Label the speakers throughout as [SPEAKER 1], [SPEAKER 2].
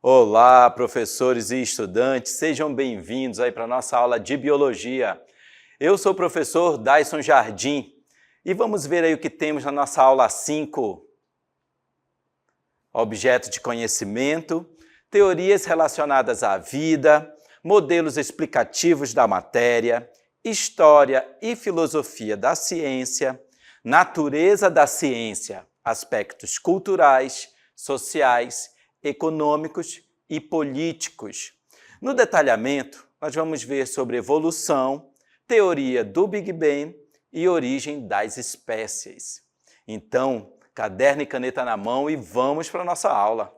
[SPEAKER 1] Olá, professores e estudantes, sejam bem-vindos aí para a nossa aula de Biologia. Eu sou o professor Dayson Jardim e vamos ver aí o que temos na nossa aula 5. Objeto de conhecimento, teorias relacionadas à vida, modelos explicativos da matéria, história e filosofia da ciência, natureza da ciência, aspectos culturais, sociais, econômicos e políticos. No detalhamento, nós vamos ver sobre evolução, teoria do Big Bang e origem das espécies. Então, caderno e caneta na mão e vamos para a nossa aula.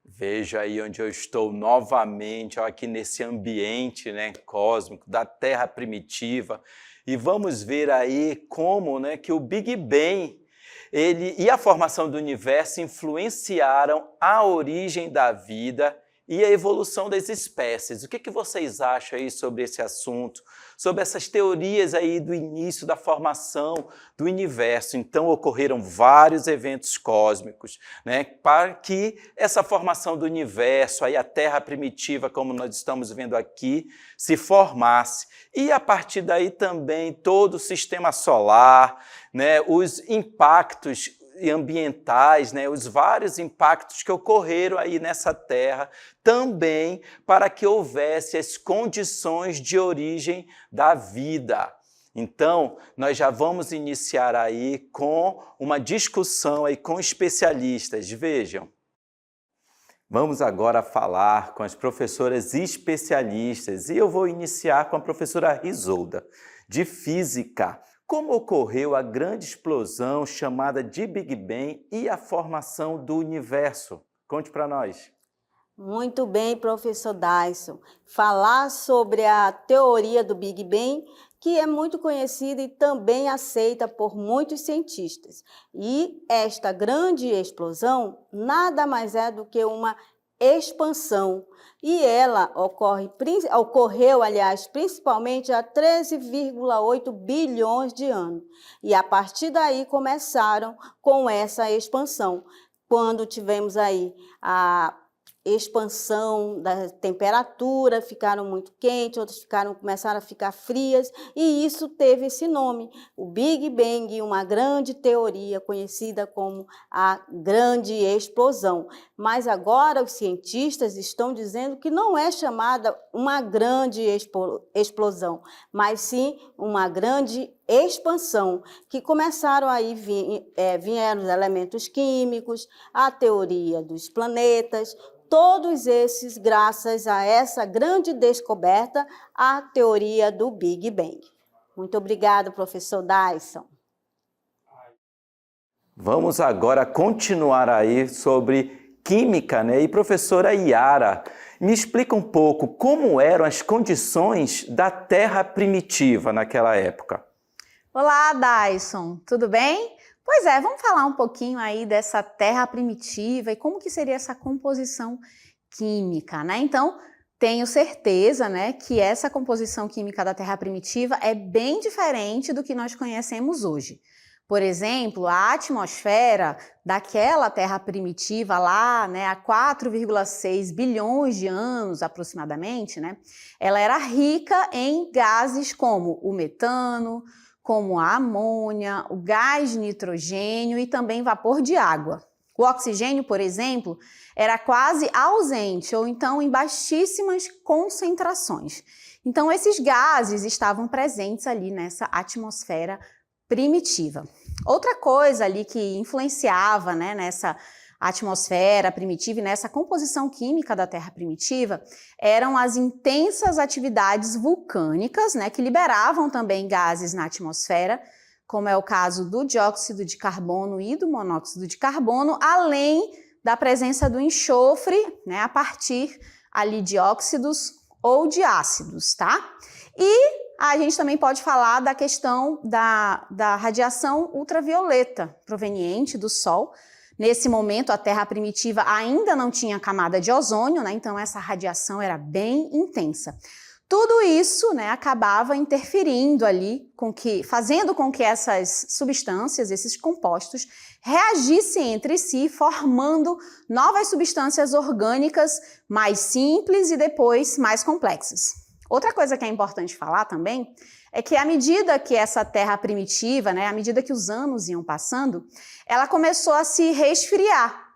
[SPEAKER 1] Veja aí onde eu estou novamente, ó, aqui nesse ambiente, né, cósmico da Terra primitiva. E vamos ver aí como, né, que o Big Bang e a formação do universo influenciaram a origem da vida e a evolução das espécies. O que vocês acham aí sobre esse assunto? Sobre essas teorias aí do início da formação do universo. Então, ocorreram vários eventos cósmicos, né, para que essa formação do universo, aí a Terra primitiva, como nós estamos vendo aqui, se formasse. E a partir daí também todo o sistema solar, né, os impactos ambientais, né, os vários impactos que ocorreram aí nessa Terra, também para que houvesse as condições de origem da vida. Então, nós já vamos iniciar aí com uma discussão aí com especialistas. Vejam, vamos agora falar com as professoras especialistas e eu vou iniciar com a professora Isolda, de Física. Como ocorreu a grande explosão chamada de Big Bang e a formação do universo? Conte para nós.
[SPEAKER 2] Muito bem, professor Dayson. Falar sobre a teoria do Big Bang, que é muito conhecida e também aceita por muitos cientistas. E esta grande explosão nada mais é do que uma expansão. E ela ocorreu, aliás, principalmente há 13,8 bilhões de anos. E a partir daí começaram com essa expansão. Quando tivemos aí a expansão da temperatura, ficaram muito quentes, outras começaram a ficar frias, e isso teve esse nome, o Big Bang, uma grande teoria conhecida como a grande explosão. Mas agora os cientistas estão dizendo que não é chamada uma grande explosão, mas sim uma grande expansão, que começaram aí, vieram os elementos químicos, a teoria dos planetas, todos esses graças a essa grande descoberta, a teoria do Big Bang. Muito obrigada, professor Dayson.
[SPEAKER 1] Vamos agora continuar aí sobre química, né? E professora Yara, me explica um pouco como eram as condições da Terra primitiva naquela época.
[SPEAKER 3] Olá, Dayson, tudo bem? Pois é, vamos falar um pouquinho aí dessa Terra primitiva e como que seria essa composição química, né? Então, tenho certeza, né, que essa composição química da Terra primitiva é bem diferente do que nós conhecemos hoje. Por exemplo, a atmosfera daquela Terra primitiva lá, né, há 4,6 bilhões de anos aproximadamente, né, ela era rica em gases como o metano, como a amônia, o gás nitrogênio e também vapor de água. O oxigênio, por exemplo, era quase ausente ou então em baixíssimas concentrações. Então, esses gases estavam presentes ali nessa atmosfera primitiva. Outra coisa ali que influenciava, né, nessa atmosfera primitiva e nessa composição química da Terra primitiva eram as intensas atividades vulcânicas, né, que liberavam também gases na atmosfera, como é o caso do dióxido de carbono e do monóxido de carbono, além da presença do enxofre, né, a partir ali de óxidos ou de ácidos, tá? E A gente também pode falar da questão da radiação ultravioleta proveniente do Sol. Nesse momento, a Terra primitiva ainda não tinha camada de ozônio, né? Então essa radiação era bem intensa. Tudo isso, né, acabava interferindo ali, fazendo com que essas substâncias, esses compostos, reagissem entre si, formando novas substâncias orgânicas mais simples e depois mais complexas. Outra coisa que é importante falar também é que à medida que essa Terra primitiva, né, à medida que os anos iam passando, ela começou a se resfriar.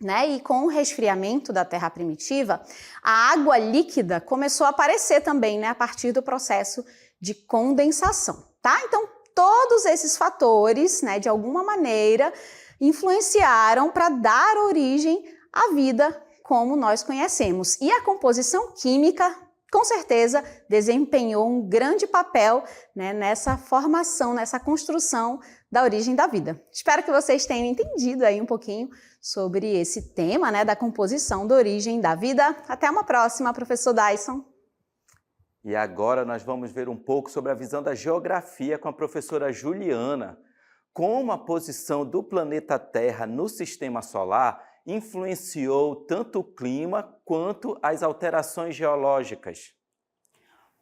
[SPEAKER 3] Né? E com o resfriamento da Terra primitiva, a água líquida começou a aparecer também, né, a partir do processo de condensação, tá? Então, todos esses fatores, né, de alguma maneira, influenciaram para dar origem à vida como nós conhecemos. E a composição química, com certeza, desempenhou um grande papel, né, nessa formação, nessa construção da origem da vida. Espero que vocês tenham entendido aí um pouquinho sobre esse tema, né, da composição da origem da vida. Até uma próxima, professor Dyson.
[SPEAKER 1] E agora nós vamos ver um pouco sobre a visão da geografia com a professora Juliana. Como a posição do planeta Terra no sistema solar influenciou tanto o clima quanto as alterações geológicas.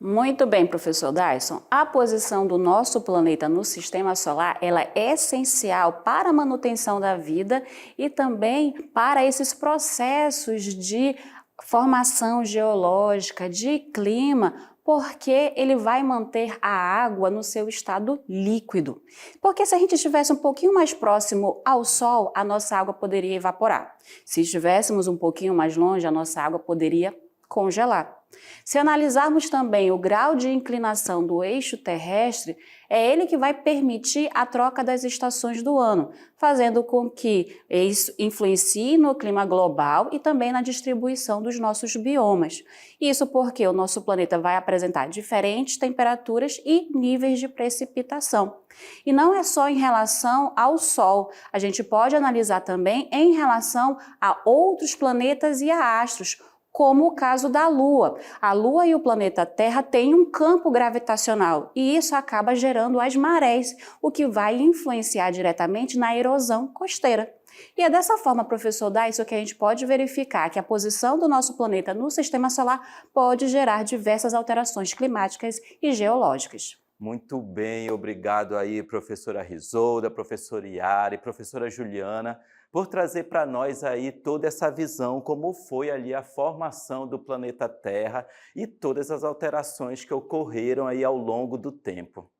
[SPEAKER 4] Muito bem, professor Dyson. A posição do nosso planeta no sistema solar, ela é essencial para a manutenção da vida e também para esses processos de formação geológica, de clima, porque ele vai manter a água no seu estado líquido. Porque se a gente estivesse um pouquinho mais próximo ao Sol, a nossa água poderia evaporar. Se estivéssemos um pouquinho mais longe, a nossa água poderia congelar. Se analisarmos também o grau de inclinação do eixo terrestre, é ele que vai permitir a troca das estações do ano, fazendo com que isso influencie no clima global e também na distribuição dos nossos biomas. Isso porque o nosso planeta vai apresentar diferentes temperaturas e níveis de precipitação. E não é só em relação ao Sol, a gente pode analisar também em relação a outros planetas e a astros, como o caso da Lua. A Lua e o planeta Terra têm um campo gravitacional e isso acaba gerando as marés, o que vai influenciar diretamente na erosão costeira. E é dessa forma, professor Dyson, que a gente pode verificar que a posição do nosso planeta no sistema solar pode gerar diversas alterações climáticas e geológicas.
[SPEAKER 1] Muito bem, obrigado aí, professora Risolda, professora Yara e professora Juliana, por trazer para nós aí toda essa visão, como foi ali a formação do planeta Terra e todas as alterações que ocorreram aí ao longo do tempo.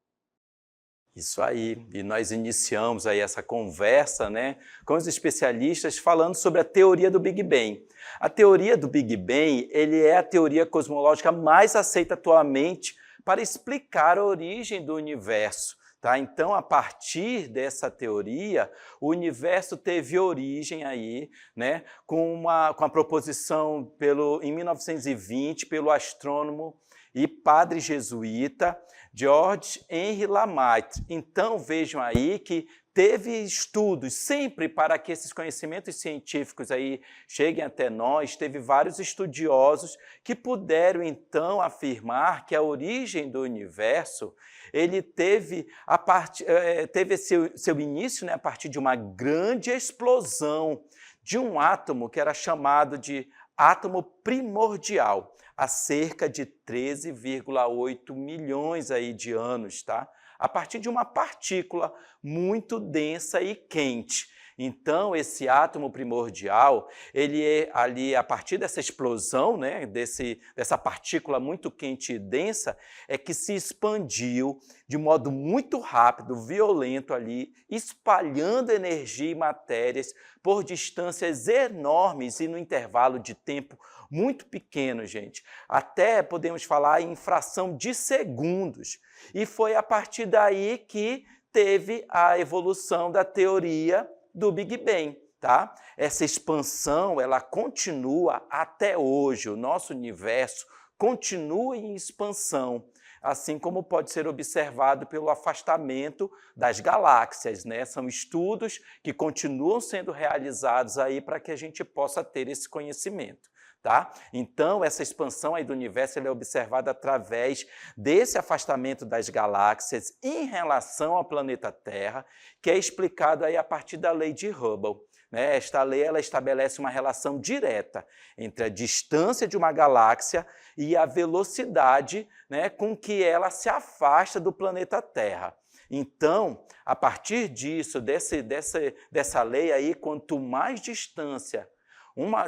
[SPEAKER 1] Isso aí, e nós iniciamos aí essa conversa, né, com os especialistas falando sobre a teoria do Big Bang. A teoria do Big Bang, ele é a teoria cosmológica mais aceita atualmente para explicar a origem do universo. Tá? Então, a partir dessa teoria, o universo teve origem aí, né, com a proposição em 1920 pelo astrônomo e padre jesuíta George Henry Lamaitre. Então, vejam aí que teve estudos sempre para que esses conhecimentos científicos aí cheguem até nós, teve vários estudiosos que puderam então afirmar que a origem do universo ele teve seu início, né, a partir de uma grande explosão de um átomo que era chamado de átomo primordial, há cerca de 13,8 milhões aí de anos, tá? A partir de uma partícula muito densa e quente. Então, esse átomo primordial, ele é ali, a partir dessa explosão, né, dessa partícula muito quente e densa, é que se expandiu de modo muito rápido, violento ali, espalhando energia e matérias por distâncias enormes e no intervalo de tempo muito pequeno, gente. Até podemos falar em fração de segundos. E foi a partir daí que teve a evolução da teoria do Big Bang, tá? Essa expansão, ela continua até hoje, o nosso universo continua em expansão, assim como pode ser observado pelo afastamento das galáxias, né? São estudos que continuam sendo realizados aí para que a gente possa ter esse conhecimento, Tá? Então, essa expansão aí do universo ela é observada através desse afastamento das galáxias em relação ao planeta Terra, que é explicado aí a partir da lei de Hubble. Né? Esta lei ela estabelece uma relação direta entre a distância de uma galáxia e a velocidade, né, com que ela se afasta do planeta Terra. Então, a partir disso, dessa lei aí, quanto mais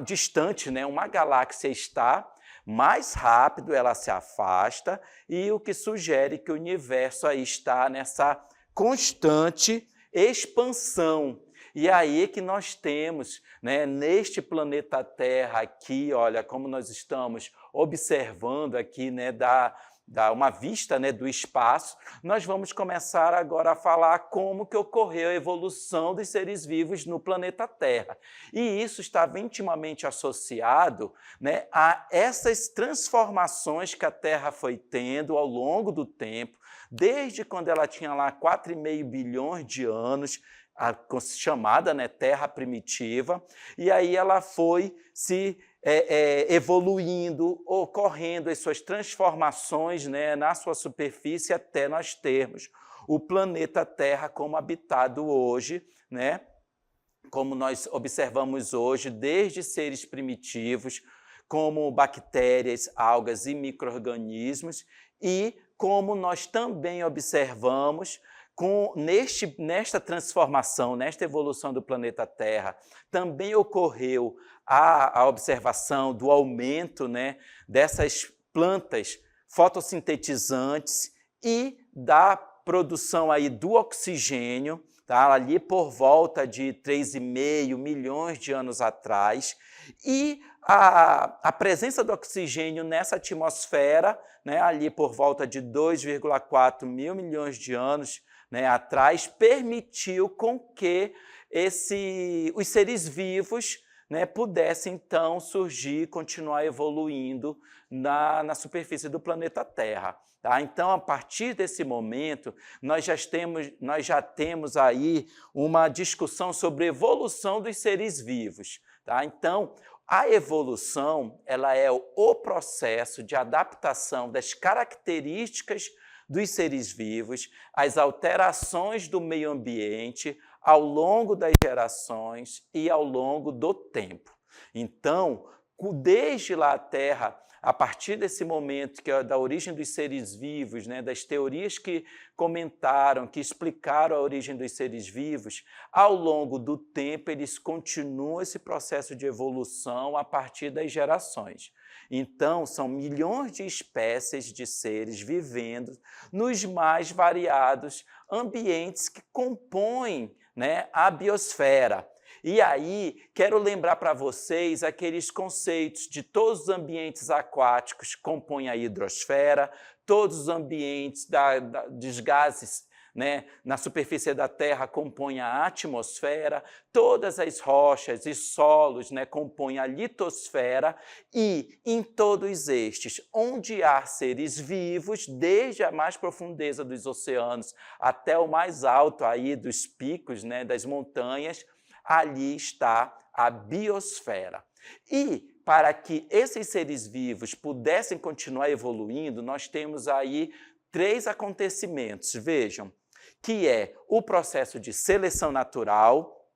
[SPEAKER 1] distante, né, uma galáxia está, mais rápido ela se afasta, e o que sugere que o universo aí está nessa constante expansão. E aí que nós temos, né, neste planeta Terra aqui, olha, como nós estamos observando aqui, né, dá uma vista, né, do espaço, nós vamos começar agora a falar como que ocorreu a evolução dos seres vivos no planeta Terra. E isso estava intimamente associado, né, a essas transformações que a Terra foi tendo ao longo do tempo, desde quando ela tinha lá 4,5 bilhões de anos, a chamada, né, Terra primitiva, e aí ela foi se evoluindo, ocorrendo as suas transformações, né, na sua superfície até nós termos o planeta Terra como habitado hoje, né, como nós observamos hoje, desde seres primitivos, como bactérias, algas e micro-organismos, e como nós também observamos nesta transformação, nesta evolução do planeta Terra, também ocorreu a observação do aumento, né, dessas plantas fotossintetizantes e da produção aí do oxigênio, tá, ali por volta de 3,5 milhões de anos atrás, e a presença do oxigênio nessa atmosfera, né, ali por volta de 2,4 mil milhões de anos, né, atrás, permitiu com que os seres vivos, né, pudessem então surgir, continuar evoluindo na superfície do planeta Terra. Tá? Então, a partir desse momento, nós já temos aí uma discussão sobre evolução dos seres vivos. Tá? Então, a evolução ela é o processo de adaptação das características dos seres vivos, às alterações do meio ambiente ao longo das gerações e ao longo do tempo. Então, desde lá a Terra, a partir desse momento que é da origem dos seres vivos, né, das teorias que comentaram, que explicaram a origem dos seres vivos, ao longo do tempo eles continuam esse processo de evolução a partir das gerações. Então, são milhões de espécies de seres vivendo nos mais variados ambientes que compõem, né, a biosfera. E aí, quero lembrar para vocês aqueles conceitos de todos os ambientes aquáticos que compõem a hidrosfera, todos os ambientes dos gases, né, na superfície da Terra compõem a atmosfera, todas as rochas e solos, né, compõem a litosfera, e em todos estes, onde há seres vivos, desde a mais profundeza dos oceanos até o mais alto aí dos picos, né, das montanhas, ali está a biosfera. E para que esses seres vivos pudessem continuar evoluindo, nós temos aí 3 acontecimentos, vejam, que é o processo de seleção natural,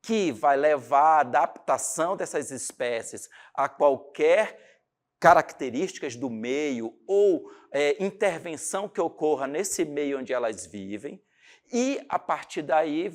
[SPEAKER 1] que vai levar à adaptação dessas espécies a qualquer características do meio ou intervenção que ocorra nesse meio onde elas vivem, e a partir daí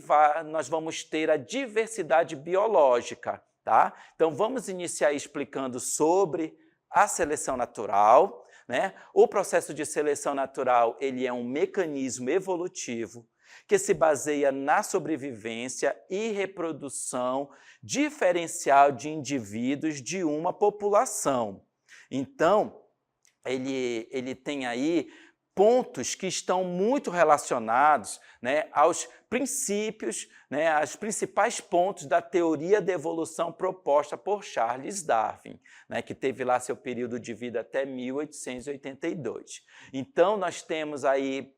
[SPEAKER 1] nós vamos ter a diversidade biológica. Tá? Então vamos iniciar explicando sobre a seleção natural. Né? O processo de seleção natural ele é um mecanismo evolutivo que se baseia na sobrevivência e reprodução diferencial de indivíduos de uma população. Então, ele tem aí pontos que estão muito relacionados, né, aos princípios, né, aos principais pontos da teoria da evolução proposta por Charles Darwin, né, que teve lá seu período de vida até 1882. Então, nós temos aí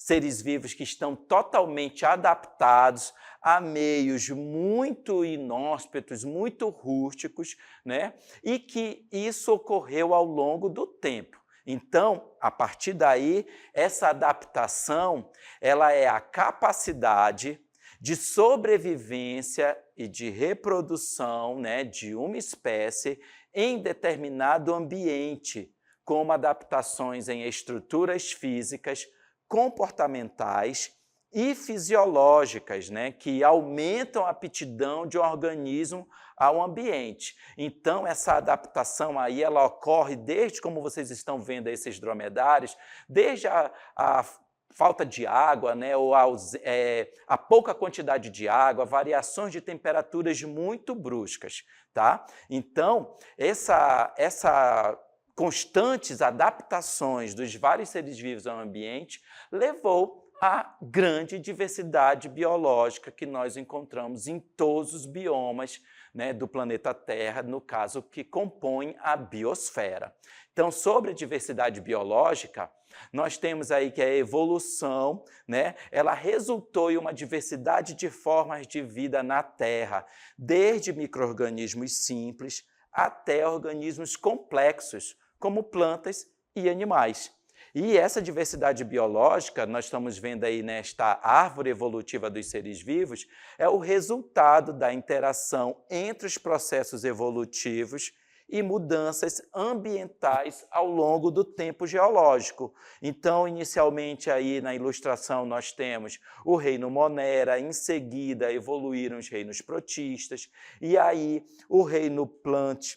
[SPEAKER 1] seres vivos que estão totalmente adaptados a meios muito inóspitos, muito rústicos, né? E que isso ocorreu ao longo do tempo. Então, a partir daí, essa adaptação, ela é a capacidade de sobrevivência e de reprodução, né, de uma espécie em determinado ambiente, como adaptações em estruturas físicas, comportamentais e fisiológicas, né, que aumentam a aptidão de um organismo ao ambiente. Então, essa adaptação aí, ela ocorre desde, como vocês estão vendo esses dromedários, desde a falta de água, né, ou a pouca quantidade de água, variações de temperaturas muito bruscas, tá? Então, essa constantes adaptações dos vários seres vivos ao ambiente levou à grande diversidade biológica que nós encontramos em todos os biomas, né, do planeta Terra, no caso, que compõem a biosfera. Então, sobre a diversidade biológica, nós temos aí que a evolução, né, ela resultou em uma diversidade de formas de vida na Terra, desde micro-organismos simples até organismos complexos, como plantas e animais. E essa diversidade biológica, nós estamos vendo aí nesta árvore evolutiva dos seres vivos, é o resultado da interação entre os processos evolutivos e mudanças ambientais ao longo do tempo geológico. Então, inicialmente aí na ilustração nós temos o reino Monera, em seguida evoluíram os reinos protistas, e aí o reino Plant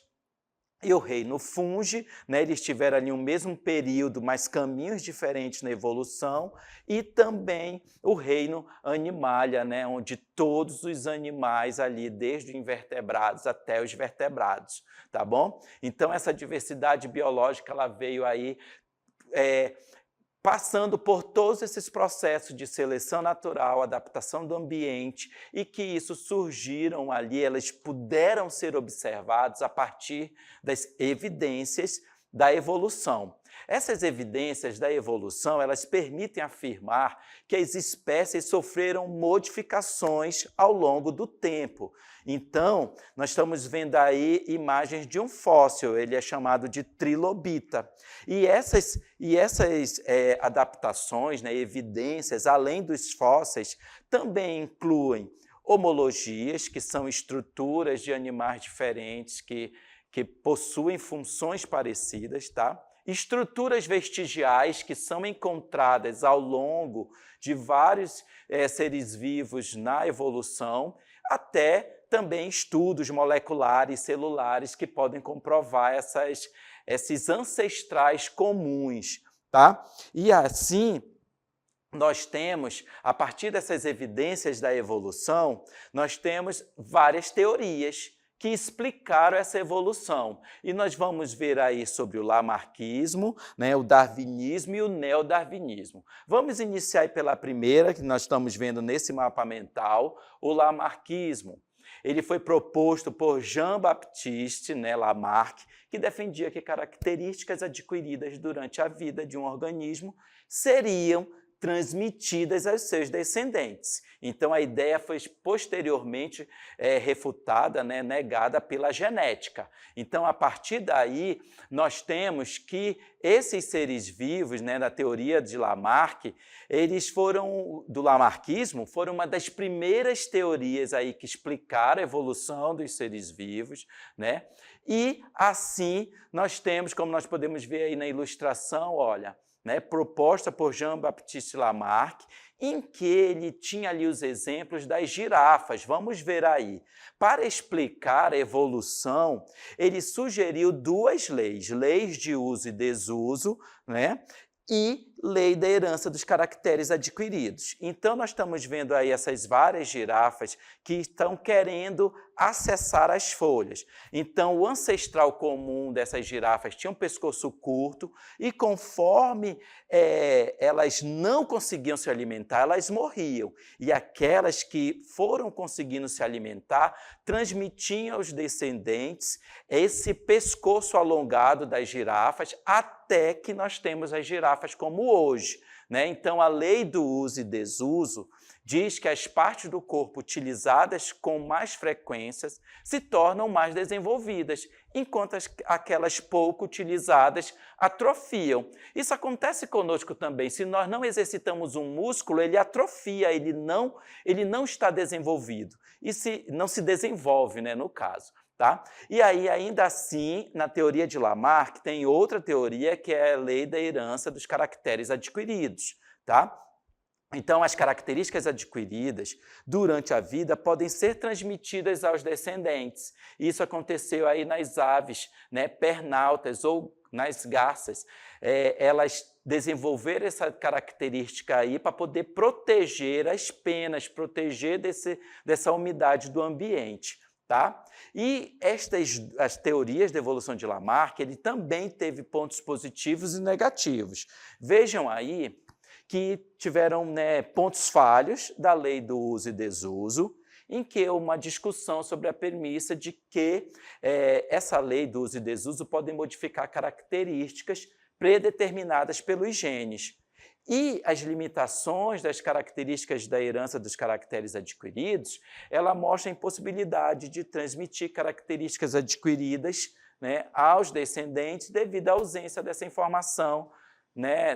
[SPEAKER 1] e o reino Fungi, né, eles tiveram ali o mesmo período, mas caminhos diferentes na evolução, e também o reino Animalia, né, onde todos os animais ali, desde invertebrados até os vertebrados, tá bom? Então, essa diversidade biológica, ela veio aí passando por todos esses processos de seleção natural, adaptação do ambiente, e que isso surgiram ali, elas puderam ser observadas a partir das evidências da evolução. Essas evidências da evolução, elas permitem afirmar que as espécies sofreram modificações ao longo do tempo. Então, nós estamos vendo aí imagens de um fóssil, ele é chamado de trilobita. E essas adaptações, né, evidências, além dos fósseis, também incluem homologias, que são estruturas de animais diferentes que possuem funções parecidas, tá? Estruturas vestigiais que são encontradas ao longo de vários seres vivos na evolução, até também estudos moleculares e celulares que podem comprovar esses ancestrais comuns, tá? E assim, nós temos, a partir dessas evidências da evolução, nós temos várias teorias que explicaram essa evolução. E nós vamos ver aí sobre o lamarquismo, né, o darwinismo e o neodarwinismo. Vamos iniciar aí pela primeira, que nós estamos vendo nesse mapa mental, o lamarquismo. Ele foi proposto por Jean-Baptiste, né, Lamarck, que defendia que características adquiridas durante a vida de um organismo seriam transmitidas aos seus descendentes. Então, a ideia foi posteriormente refutada, né, negada pela genética. Então, a partir daí, nós temos que esses seres vivos, né, na teoria de Lamarck, do lamarquismo, foram uma das primeiras teorias aí que explicaram a evolução dos seres vivos, né? E, assim, nós temos, como nós podemos ver aí na ilustração, olha, né, proposta por Jean-Baptiste Lamarck, em que ele tinha ali os exemplos das girafas. Vamos ver aí. Para explicar a evolução, ele sugeriu duas leis, leis de uso e desuso, né, e lei da herança dos caracteres adquiridos. Então, nós estamos vendo aí essas várias girafas que estão querendo acessar as folhas. Então, o ancestral comum dessas girafas tinha um pescoço curto e, conforme elas não conseguiam se alimentar, elas morriam. E aquelas que foram conseguindo se alimentar transmitiam aos descendentes esse pescoço alongado das girafas, até que nós temos as girafas como hoje, né? Então, a lei do uso e desuso diz que as partes do corpo utilizadas com mais frequências se tornam mais desenvolvidas, enquanto aquelas pouco utilizadas atrofiam. Isso acontece conosco também. Se nós não exercitamos um músculo, ele atrofia, ele não está desenvolvido. Não se desenvolve, né, no caso. Tá? E aí, ainda assim, na teoria de Lamarck, tem outra teoria que é a lei da herança dos caracteres adquiridos. Tá? Então, as características adquiridas durante a vida podem ser transmitidas aos descendentes. Isso aconteceu aí nas aves, né, pernaltas ou nas garças. Elas desenvolveram essa característica aí para poder proteger as penas, proteger dessa umidade do ambiente. Tá? E as teorias da evolução de Lamarck, ele também teve pontos positivos e negativos. Vejam aí que tiveram, né, pontos falhos da lei do uso e desuso, em que uma discussão sobre a premissa de que essa lei do uso e desuso pode modificar características predeterminadas pelos genes. E as limitações das características da herança dos caracteres adquiridos, ela mostra a impossibilidade de transmitir características adquiridas, né, aos descendentes devido à ausência dessa informação, né,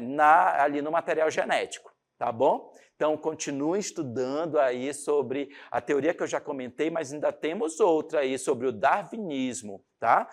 [SPEAKER 1] ali no material genético, tá bom? Então, continue estudando aí sobre a teoria que eu já comentei, mas ainda temos outra aí sobre o darwinismo, tá?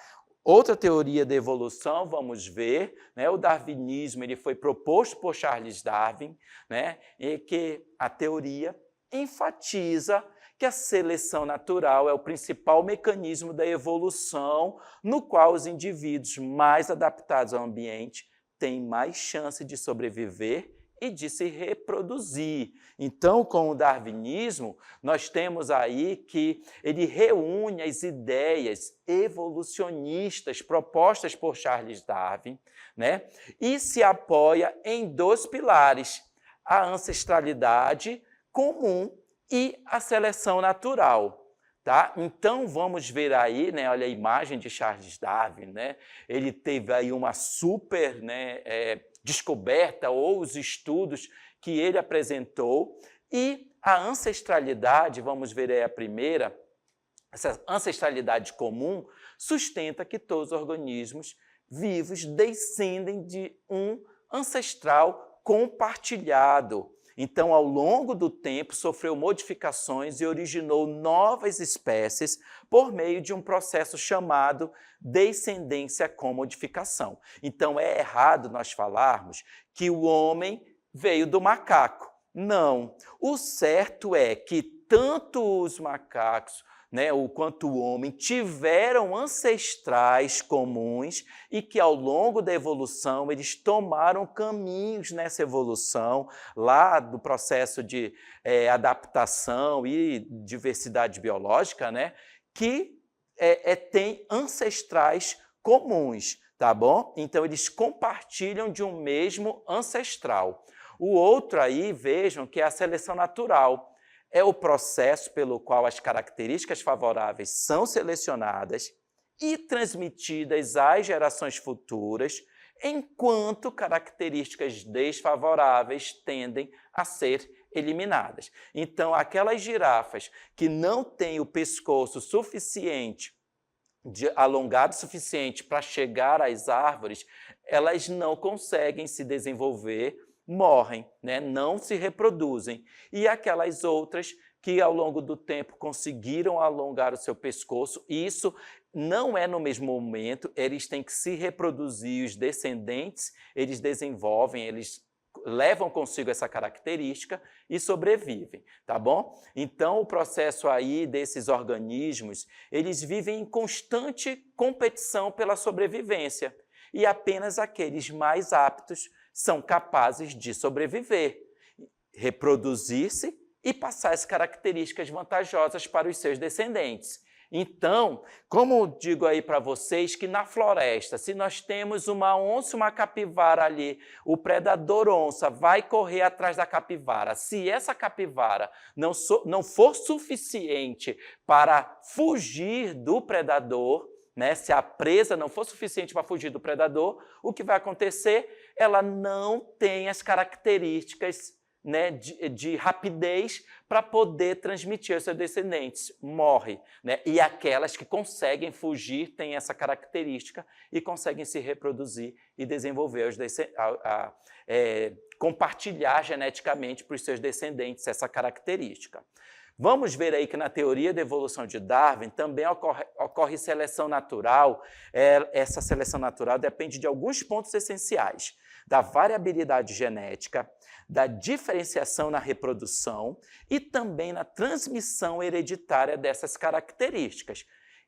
[SPEAKER 1] Outra teoria da evolução, vamos ver, né, o darwinismo ele foi proposto por Charles Darwin, né, e que a teoria enfatiza que a seleção natural é o principal mecanismo da evolução, no qual os indivíduos mais adaptados ao ambiente têm mais chance de sobreviver e de se reproduzir. Então, com o darwinismo, nós temos aí que ele reúne as ideias evolucionistas propostas por Charles Darwin, né, e se apoia em 2 pilares, a ancestralidade comum e a seleção natural. Tá? Então, vamos ver aí, né, olha a imagem de Charles Darwin, né? Ele teve aí uma super, né, descoberta ou os estudos que ele apresentou, e a ancestralidade, vamos ver aí a primeira, essa ancestralidade comum sustenta que todos os organismos vivos descendem de um ancestral compartilhado. Então, ao longo do tempo, sofreu modificações e originou novas espécies por meio de um processo chamado descendência com modificação. Então, é errado nós falarmos que o homem veio do macaco. Não. O certo é que tanto os macacos, né, quanto o homem, tiveram ancestrais comuns e que, ao longo da evolução, eles tomaram caminhos nessa evolução, lá do processo de adaptação e diversidade biológica, né, que tem ancestrais comuns, tá bom? Então, eles compartilham de um mesmo ancestral. O outro aí, vejam, que é a seleção natural. É o processo pelo qual as características favoráveis são selecionadas e transmitidas às gerações futuras, enquanto características desfavoráveis tendem a ser eliminadas. Então, aquelas girafas que não têm o pescoço suficiente, alongado suficiente para chegar às árvores, elas não conseguem se desenvolver, morrem, né? Não se reproduzem. E aquelas outras que, ao longo do tempo, conseguiram alongar o seu pescoço, isso não é no mesmo momento, eles têm que se reproduzir, os descendentes, eles desenvolvem, eles levam consigo essa característica e sobrevivem, tá bom? Então, o processo aí desses organismos, eles vivem em constante competição pela sobrevivência, e apenas aqueles mais aptos são capazes de sobreviver, reproduzir-se e passar as características vantajosas para os seus descendentes. Então, como digo aí para vocês, que na floresta, se nós temos uma onça e uma capivara ali, o predador onça vai correr atrás da capivara. Se essa capivara não for suficiente para fugir do predador, né, se a presa não for suficiente para fugir do predador, o que vai acontecer ela não tem as características, né, de rapidez para poder transmitir aos seus descendentes, morre, né? E aquelas que conseguem fugir têm essa característica e conseguem se reproduzir e desenvolver, compartilhar geneticamente para os seus descendentes essa característica. Vamos ver aí que na teoria da evolução de Darwin também ocorre seleção natural. Essa seleção natural depende de alguns pontos essenciais: da variabilidade genética, da diferenciação na reprodução e também na transmissão hereditária dessas características.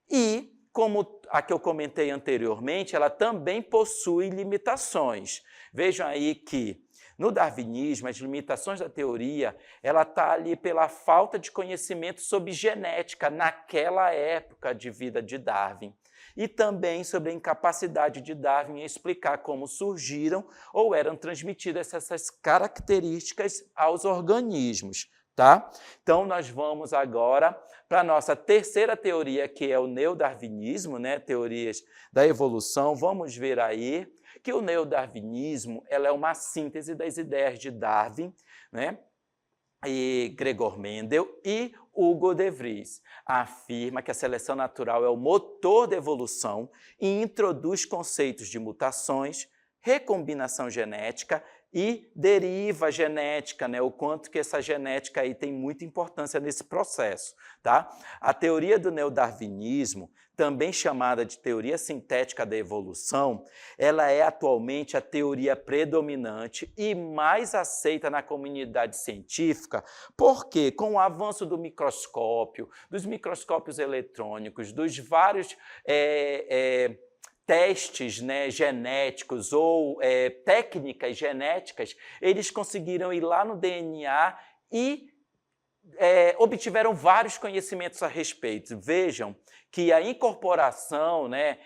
[SPEAKER 1] E, como a que eu comentei anteriormente, ela também possui limitações. Vejam aí que no darwinismo, as limitações da teoria, ela está ali pela falta de conhecimento sobre genética naquela época de vida de Darwin. E também sobre a incapacidade de Darwin em explicar como surgiram ou eram transmitidas essas características aos organismos, tá? Então, nós vamos agora para a nossa terceira teoria, que é o neodarwinismo, né? Teorias da evolução. Vamos ver aí que o neodarwinismo ela é uma síntese das ideias de Darwin, né? E Gregor Mendel e Hugo de Vries. Afirma que a seleção natural é o motor da evolução e introduz conceitos de mutações, recombinação genética e deriva genética, né? O quanto que essa genética aí tem muita importância nesse processo, tá? A teoria do neodarwinismo, também chamada de teoria sintética da evolução, ela é atualmente a teoria predominante e mais aceita na comunidade científica, porque com o avanço do microscópio, dos microscópios eletrônicos, dos vários testes, né, genéticos ou técnicas genéticas, eles conseguiram ir lá no DNA e obtiveram vários conhecimentos a respeito. Vejam que a incorporação, né,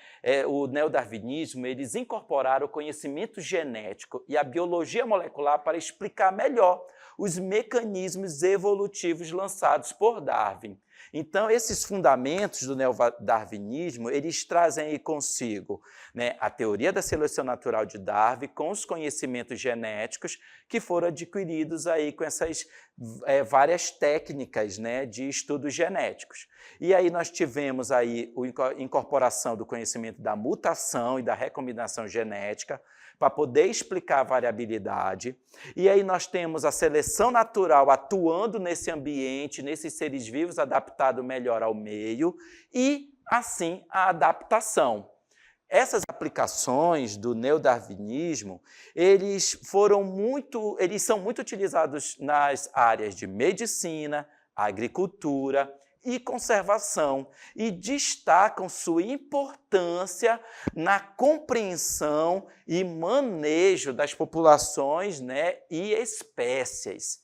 [SPEAKER 1] o neodarwinismo, eles incorporaram o conhecimento genético e a biologia molecular para explicar melhor os mecanismos evolutivos lançados por Darwin. Então, esses fundamentos do neodarwinismo, eles trazem aí consigo, né, a teoria da seleção natural de Darwin com os conhecimentos genéticos que foram adquiridos aí com essas várias técnicas, né, de estudos genéticos. E aí nós tivemos aí a incorporação do conhecimento da mutação e da recombinação genética para poder explicar a variabilidade. E aí nós temos a seleção natural atuando nesse ambiente, nesses seres vivos, adaptado melhor ao meio, e, assim, a adaptação. Essas aplicações do neodarwinismo, eles são muito utilizados nas áreas de medicina, agricultura e conservação, e destacam sua importância na compreensão e manejo das populações, né, e espécies.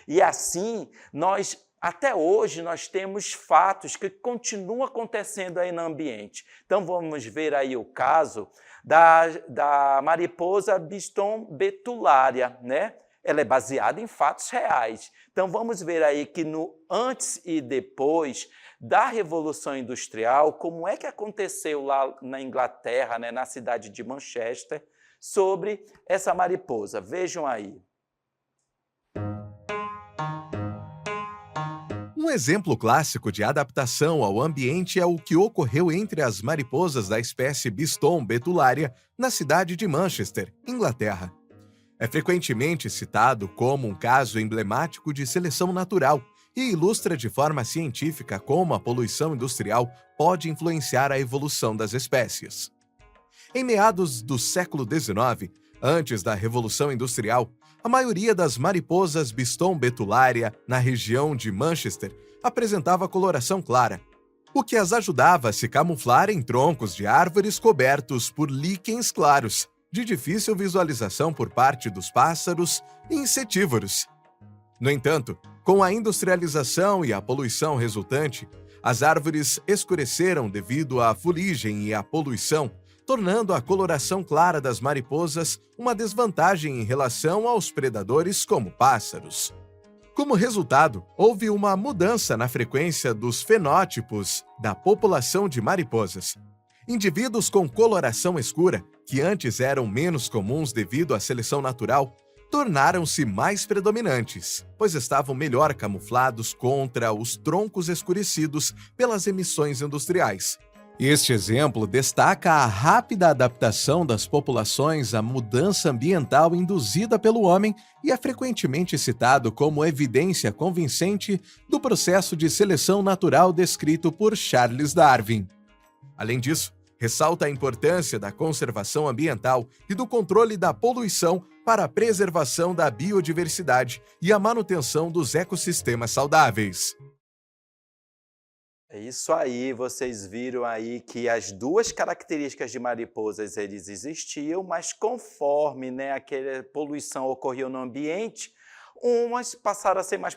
[SPEAKER 1] E assim, até hoje, nós temos fatos que continuam acontecendo aí no ambiente. Então, vamos ver aí o caso da mariposa Biston betulária, né? Ela é baseada em fatos reais. Então, vamos ver aí que no antes e depois da Revolução Industrial, como é que aconteceu lá na Inglaterra, né, na cidade de Manchester, sobre essa mariposa. Vejam aí.
[SPEAKER 5] Um exemplo clássico de adaptação ao ambiente é o que ocorreu entre as mariposas da espécie Biston betulária na cidade de Manchester, Inglaterra. É frequentemente citado como um caso emblemático de seleção natural e ilustra de forma científica como a poluição industrial pode influenciar a evolução das espécies. Em meados do século XIX, antes da Revolução Industrial, a maioria das mariposas Biston betulária na região de Manchester apresentava coloração clara, o que as ajudava a se camuflar em troncos de árvores cobertos por líquens claros, de difícil visualização por parte dos pássaros e insetívoros. No entanto, com a industrialização e a poluição resultante, as árvores escureceram devido à fuligem e à poluição, tornando a coloração clara das mariposas uma desvantagem em relação aos predadores como pássaros. Como resultado, houve uma mudança na frequência dos fenótipos da população de mariposas. Indivíduos com coloração escura que antes eram menos comuns devido à seleção natural, tornaram-se mais predominantes, pois estavam melhor camuflados contra os troncos escurecidos pelas emissões industriais. Este exemplo destaca a rápida adaptação das populações à mudança ambiental induzida pelo homem e é frequentemente citado como evidência convincente do processo de seleção natural descrito por Charles Darwin. Além disso, ressalta a importância da conservação ambiental e do controle da poluição para a preservação da biodiversidade e a manutenção dos ecossistemas saudáveis.
[SPEAKER 1] É isso aí, vocês viram aí que as duas características de mariposas eles existiam, mas conforme, né, aquela poluição ocorreu no ambiente, umas passaram a ser mais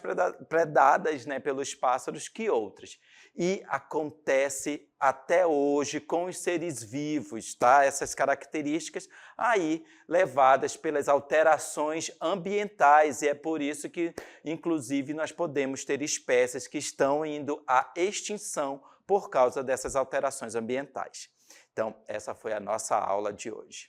[SPEAKER 1] predadas, né, pelos pássaros que outras. E acontece até hoje com os seres vivos, tá? Essas características aí levadas pelas alterações ambientais, e é por isso que, inclusive, nós podemos ter espécies que estão indo à extinção por causa dessas alterações ambientais. Então, essa foi a nossa aula de hoje.